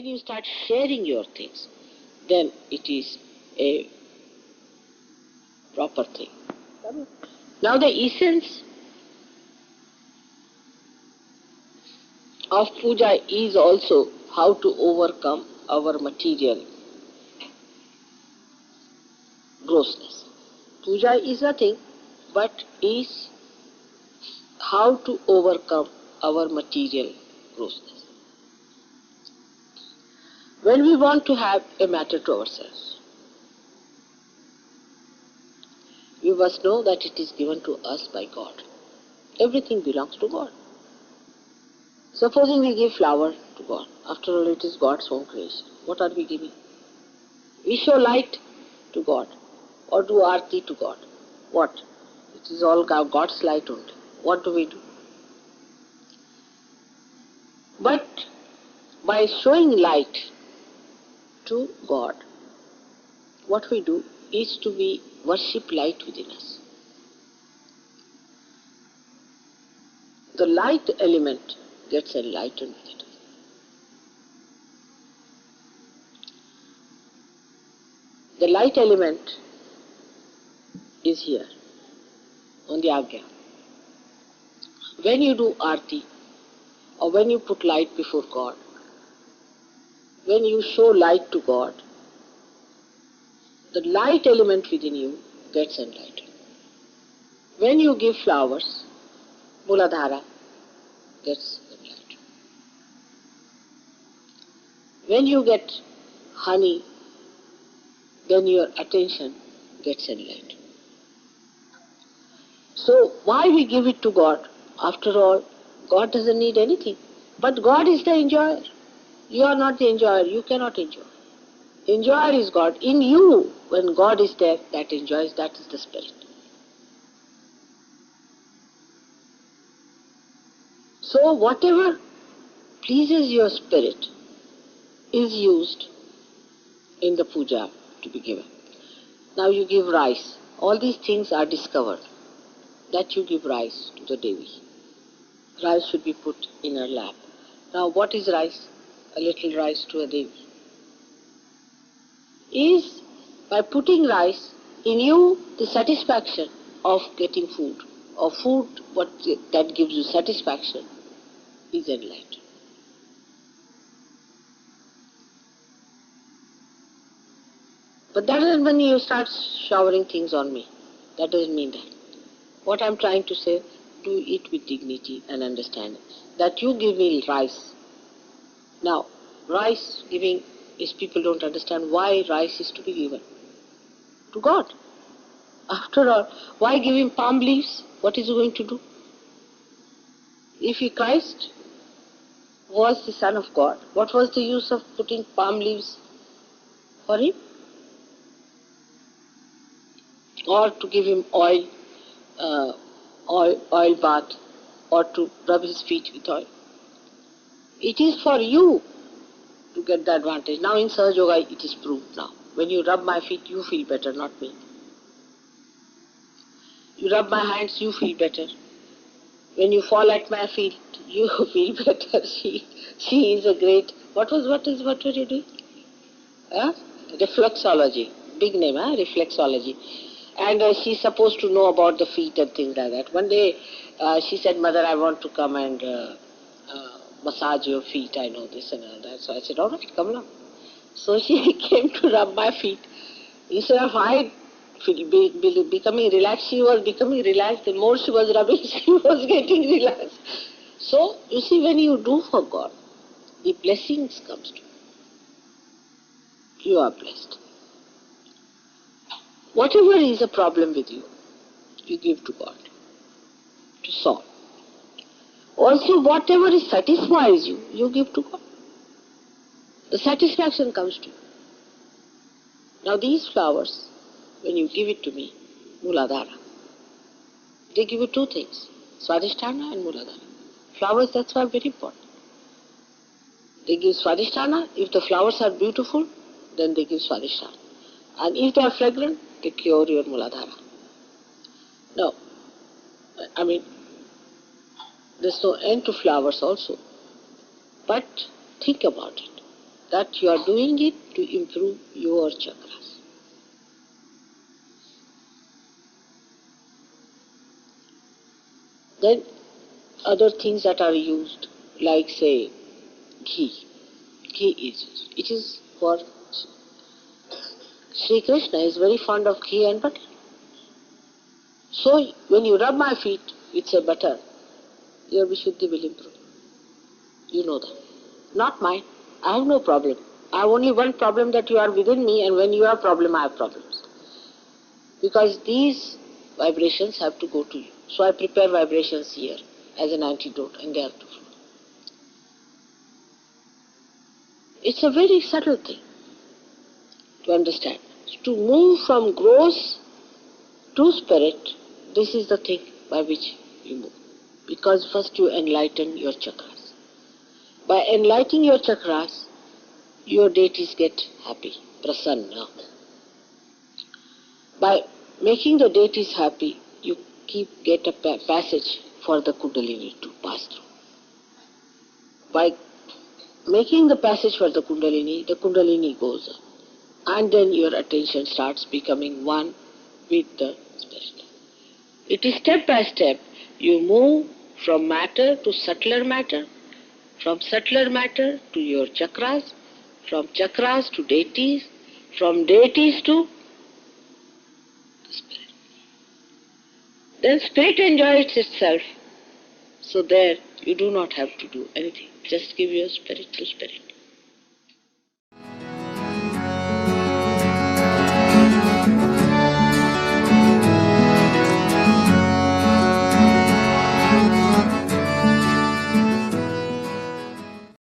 when you start sharing your things, then it is a proper thing. Now the essence of puja is also how to overcome our material grossness. Puja is nothing but is how to overcome our material grossness. When we want to have a matter to ourselves, we must know that it is given to us by God. Everything belongs to God. Supposing we give flower to God, after all it is God's own creation. What are we giving? We show light to God or do aarti to God. What? It is all God's light only. What do we do? But by showing light to God, what we do is to be worship light within us. The light element gets enlightened with it. The light element is here on the Agnya. When you do aarti or when you put light before God, when you show light to God, the light element within you gets enlightened. When you give flowers, Mooladhara gets enlightened. When you get honey, then your attention gets enlightened. So why we give it to God? After all, God doesn't need anything. But God is the enjoyer. You are not the enjoyer. You cannot enjoy. Enjoyer is God. In you, when God is there, that enjoys, that is the Spirit. So whatever pleases your spirit is used in the puja to be given. Now you give rice. All these things are discovered that you give rice to the Devi. Rice should be put in her lap. Now what is rice? A little rice to a Devi. Is by putting rice in you the satisfaction of getting food, or food what that gives you satisfaction is enlightened. But that doesn't mean you start showering things on me. That doesn't mean that. What I'm trying to say, do it with dignity and understanding. That you give me rice. Now, rice giving is people don't understand why rice is to be given to God. After all, why give him palm leaves? What is he going to do? If he Christ was the Son of God, what was the use of putting palm leaves for him? Or to give him oil bath, or to rub his feet with oil. It is for you to get the advantage. Now in Sahaja Yoga it is proved now. When you rub my feet, you feel better, not me. You rub my hands, you feel better. When you fall at my feet, you feel better. She is a great. What were you doing? Reflexology. Big name, reflexology. And she's supposed to know about the feet and things like that. One day she said, Mother, I want to come and massage your feet. I know this and all that. So I said, all right, come along. So she came to rub my feet. Instead of I becoming relaxed, she was becoming relaxed. The more she was rubbing, she was getting relaxed. So, you see, when you do for God, the blessings comes to you. You are blessed. Whatever is a problem with you, you give to God to solve. Also, whatever satisfies you, you give to God. The satisfaction comes to you. Now these flowers, when you give it to me, Mooladhara, they give you two things, Swadhisthana and Mooladhara. Flowers, that's why very important. They give Swadhisthana. If the flowers are beautiful, then they give Swadhisthana. And if they are fragrant, they cure your Mooladhara. Now, I mean, there's no end to flowers also. But think about it. that you are doing it to improve your chakras. Then other things that are used, like say ghee. Ghee is used. It is for Sri Krishna is very fond of ghee and butter. So when you rub my feet with say butter, your Vishuddhi will improve. You know that. Not mine. I have no problem. I have only one problem, that you are within me, and when you have problem, I have problems. Because these vibrations have to go to you. So I prepare vibrations here as an antidote, and they have to flow. It's a very subtle thing to understand. To move from gross to spirit, this is the thing by which you move. Because first you enlighten your chakras. By enlightening your chakras, your deities get happy, prasanna. By making the deities happy, you get a passage for the Kundalini to pass through. By making the passage for the Kundalini goes up. And then your attention starts becoming one with the spirit. It is step by step. You move from matter to subtler matter, from subtler matter to your chakras, from chakras to deities, from deities to spirit. Then spirit enjoys itself. So there you do not have to do anything. Just give your spirit to spirit.